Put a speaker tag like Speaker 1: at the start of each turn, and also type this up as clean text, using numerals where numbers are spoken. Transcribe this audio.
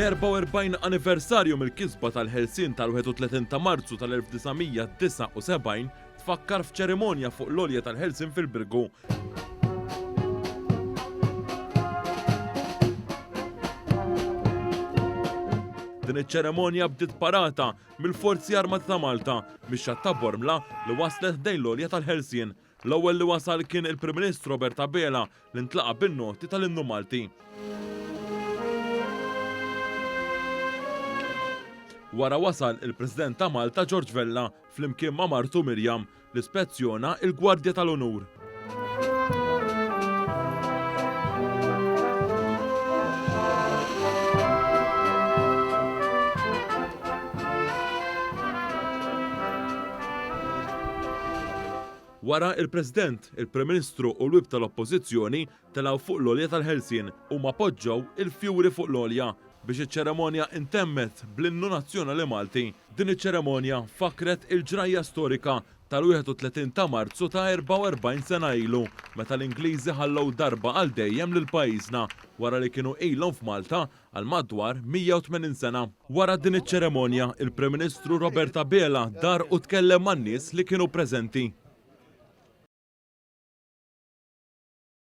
Speaker 1: L-44 anniversarju mill-kisba tal-ħelsien tal-31 ta' Marzu tal-1979 tfakkar f'ċerimonja fuq l-għolja tal-ħelsien fil-Birgu. Din iċ-ċeremonja bdiet parata mill-Forzi Armati ta' Malta mix-xatt ta' Bormla li waslet ħdejn l-għolja tal-ħelsien. L-ewwel li wasal kien il-Prim Ministru Roberta Bela li ntlaqa bin-noti tal-Innu Malti. Wara wasal il-President ta' Malta George Vella flimkien ma' martu Mirjam li spezzjona il-Gwardja tal-Onur. Wara il-President, il-Prim Ministru u l-wib tal-Oppożizzjoni telgħu fuq l-għolja tal-ħelsien u ma poġġew il-fjuri fuq l-għolja biex iċ-ċeremonja intemmet bl-Innu Nazzjonali Malti. Din iċ-ċeremonja fakret il-ġrajja storika tal-31 ta' Marzu ta' 44 sena ilu, meta l-Ingliżi ħallew darba għal dejjem lil pajjiżna wara li kienu ilhom f'Malta għal madwar 180 sena. Wara din iċ-ċeremonja, il-Prim Ministru Roberta Bela dar u tkellem man-nies li kienu preżenti.